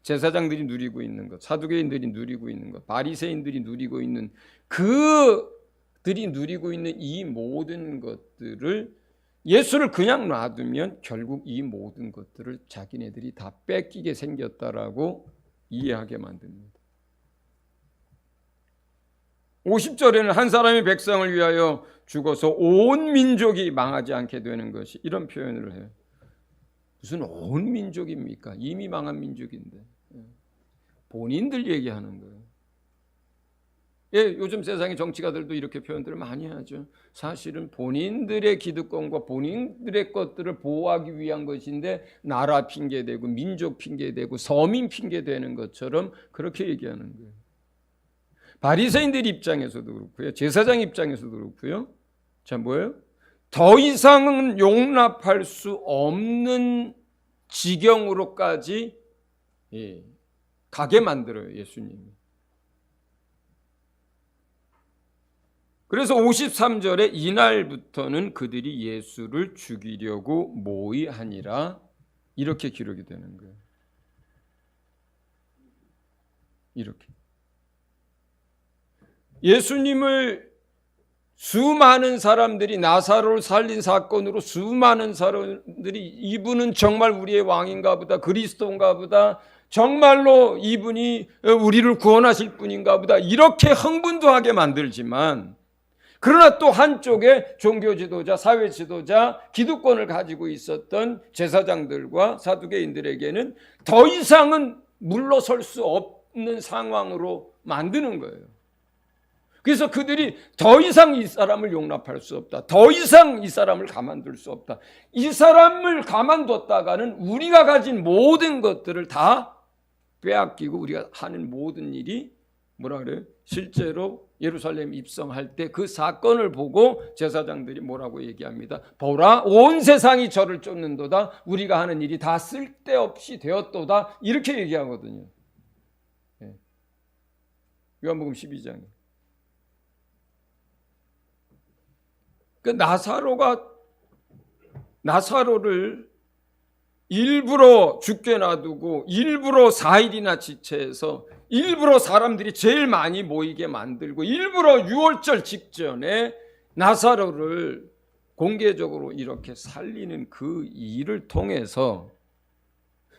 제사장들이 누리고 있는 것, 사두개인들이 누리고 있는 것, 바리새인들이 누리고 있는 그들이 누리고 있는 이 모든 것들을 예수를 그냥 놔두면 결국 이 모든 것들을 자기네들이 다 뺏기게 생겼다라고 이해하게 만듭니다. 50절에는 한 사람이 백성을 위하여 죽어서 온 민족이 망하지 않게 되는 것이, 이런 표현을 해요. 무슨 온 민족입니까? 이미 망한 민족인데. 본인들 얘기하는 거예요. 예, 요즘 세상의 정치가들도 이렇게 표현들을 많이 하죠. 사실은 본인들의 기득권과 본인들의 것들을 보호하기 위한 것인데 나라 핑계대고 민족 핑계대고 서민 핑계대는 것처럼 그렇게 얘기하는 거예요. 바리새인들 입장에서도 그렇고요, 제사장 입장에서도 그렇고요. 자, 뭐예요? 더 이상은 용납할 수 없는 지경으로까지 가게 만들어요, 예수님이. 그래서 53절에 이날부터는 그들이 예수를 죽이려고 모의하니라, 이렇게 기록이 되는 거예요. 이렇게 예수님을 수많은 사람들이, 나사로를 살린 사건으로 수많은 사람들이 이분은 정말 우리의 왕인가 보다, 그리스도인가 보다, 정말로 이분이 우리를 구원하실 분인가 보다, 이렇게 흥분도 하게 만들지만, 그러나 또 한쪽에 종교 지도자, 사회 지도자, 기득권을 가지고 있었던 제사장들과 사두개인들에게는 더 이상은 물러설 수 없는 상황으로 만드는 거예요. 그래서 그들이 더 이상 이 사람을 용납할 수 없다, 더 이상 이 사람을 가만둘 수 없다, 이 사람을 가만뒀다가는 우리가 가진 모든 것들을 다 빼앗기고 우리가 하는 모든 일이, 뭐라 그래요? 실제로 예루살렘 입성할 때 그 사건을 보고 제사장들이 뭐라고 얘기합니다. 보라, 온 세상이 저를 쫓는도다, 우리가 하는 일이 다 쓸데없이 되었도다, 이렇게 얘기하거든요. 요한복음 12장에. 그 나사로를 일부러 죽게 놔두고 일부러 4일이나 지체해서 일부러 사람들이 제일 많이 모이게 만들고 일부러 유월절 직전에 나사로를 공개적으로 이렇게 살리는 그 일을 통해서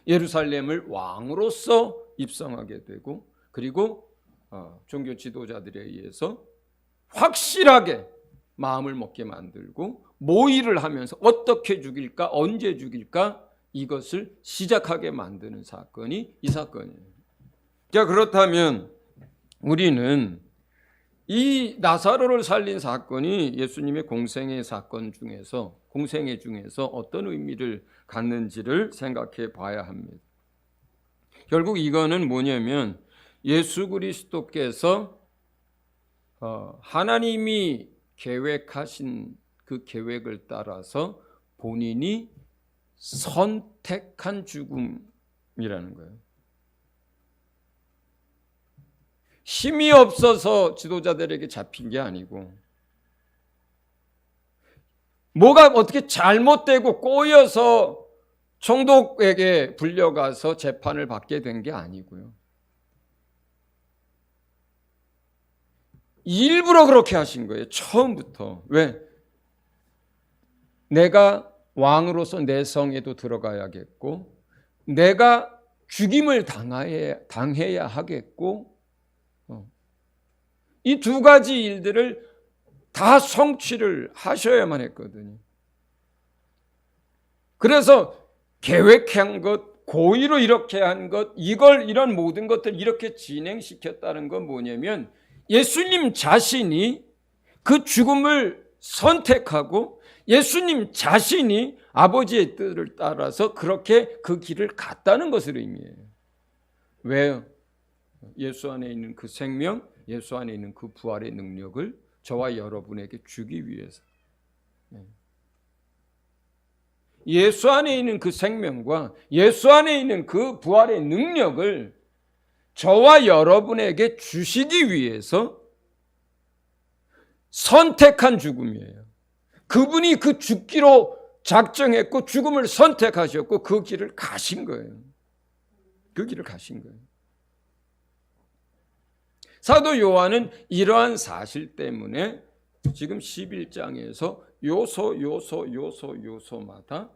예루살렘을 왕으로서 입성하게 되고, 그리고 종교 지도자들에 의해서 확실하게 마음을 먹게 만들고 모의를 하면서 어떻게 죽일까, 언제 죽일까, 이것을 시작하게 만드는 사건이 이 사건이에요. 자, 그렇다면 우리는 이 나사로를 살린 사건이 예수님의 공생애 중에서 어떤 의미를 갖는지를 생각해 봐야 합니다. 결국 이거는 뭐냐면 예수 그리스도께서 하나님이 계획하신 그 계획을 따라서 본인이 선택한 죽음이라는 거예요. 힘이 없어서 지도자들에게 잡힌 게 아니고, 뭐가 어떻게 잘못되고 꼬여서 총독에게 불려가서 재판을 받게 된 게 아니고요. 일부러 그렇게 하신 거예요, 처음부터. 왜? 내가 왕으로서 내 성에도 들어가야겠고, 내가 죽임을 당해야 하겠고, 이 두 가지 일들을 다 성취를 하셔야만 했거든요. 그래서 계획한 것, 고의로 이렇게 한 것, 이런 모든 것들 이렇게 진행시켰다는 건 뭐냐면 예수님 자신이 그 죽음을 선택하고 예수님 자신이 아버지의 뜻을 따라서 그렇게 그 길을 갔다는 것을 의미해요. 왜요? 예수 안에 있는 그 생명, 예수 안에 있는 그 부활의 능력을 저와 여러분에게 주기 위해서. 예수 안에 있는 그 생명과 예수 안에 있는 그 부활의 능력을 저와 여러분에게 주시기 위해서 선택한 죽음이에요. 그분이 그 죽기로 작정했고 죽음을 선택하셨고 그 길을 가신 거예요. 그 길을 가신 거예요. 사도 요한은 이러한 사실 때문에 지금 11장에서 요소마다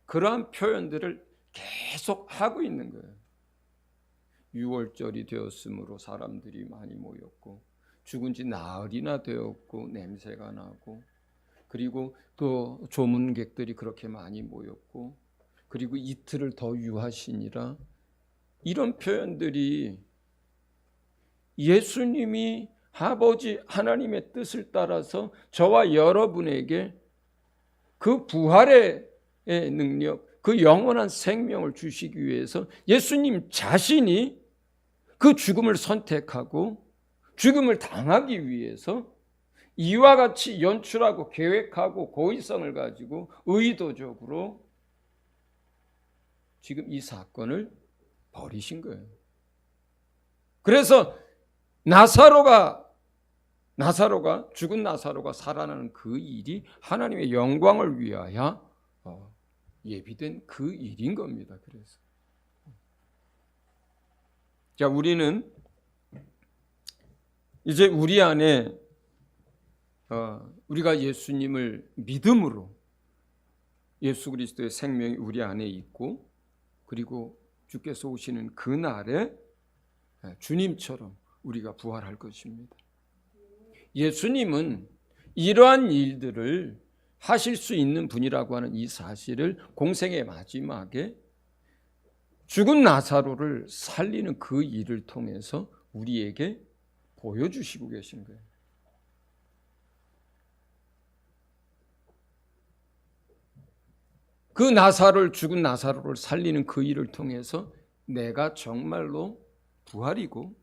그러한 표현들을 계속 하고 있는 거예요. 6월절이 되었으므로 사람들이 많이 모였고, 죽은 지 나흘이나 되었고 냄새가 나고, 그리고 또 조문객들이 그렇게 많이 모였고, 그리고 이틀을 더 유하시니라. 이런 표현들이 예수님이 아버지 하나님의 뜻을 따라서 저와 여러분에게 그 부활의 능력, 그 영원한 생명을 주시기 위해서 예수님 자신이 그 죽음을 선택하고 죽음을 당하기 위해서 이와 같이 연출하고 계획하고 고의성을 가지고 의도적으로 지금 이 사건을 벌이신 거예요. 그래서 죽은 나사로가 살아나는 그 일이 하나님의 영광을 위하여 예비된 그 일인 겁니다. 그래서 자, 우리는 이제 우리 안에 우리가 예수님을 믿음으로 예수 그리스도의 생명이 우리 안에 있고, 그리고 주께서 오시는 그 날에 주님처럼 우리가 부활할 것입니다. 예수님은 이러한 일들을 하실 수 있는 분이라고 하는 이 사실을 공생의 마지막에 죽은 나사로를 살리는 그 일을 통해서 우리에게 보여주시고 계신 거예요. 그 죽은 나사로를 살리는 그 일을 통해서 내가 정말로 부활이고,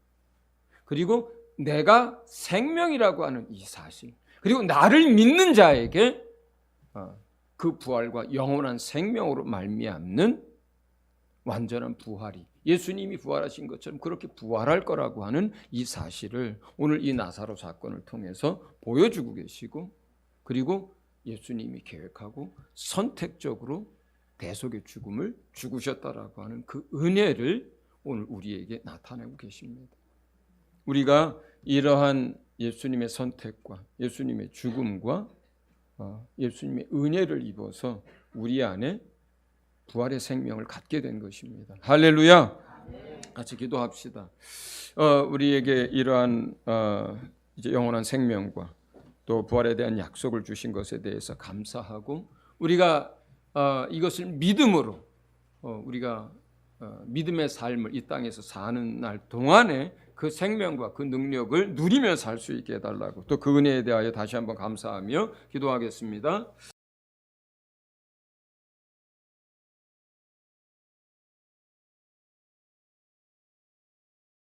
그리고 내가 생명이라고 하는 이 사실, 그리고 나를 믿는 자에게 그 부활과 영원한 생명으로 말미암는 완전한 부활이, 예수님이 부활하신 것처럼 그렇게 부활할 거라고 하는 이 사실을 오늘 이 나사로 사건을 통해서 보여주고 계시고, 그리고 예수님이 계획하고 선택적으로 대속의 죽음을 죽으셨다라고 하는 그 은혜를 오늘 우리에게 나타내고 계십니다. 우리가 이러한 예수님의 선택과 예수님의 죽음과 예수님의 은혜를 입어서 우리 안에 부활의 생명을 갖게 된 것입니다. 할렐루야. 같이 기도합시다. 우리에게 이러한 이제 영원한 생명과 또 부활에 대한 약속을 주신 것에 대해서 감사하고, 우리가 이것을 믿음으로 우리가 믿음의 삶을 이 땅에서 사는 날 동안에 그 생명과 그 능력을 누리며 살 수 있게 해달라고, 또 그 은혜에 대하여 다시 한번 감사하며 기도하겠습니다.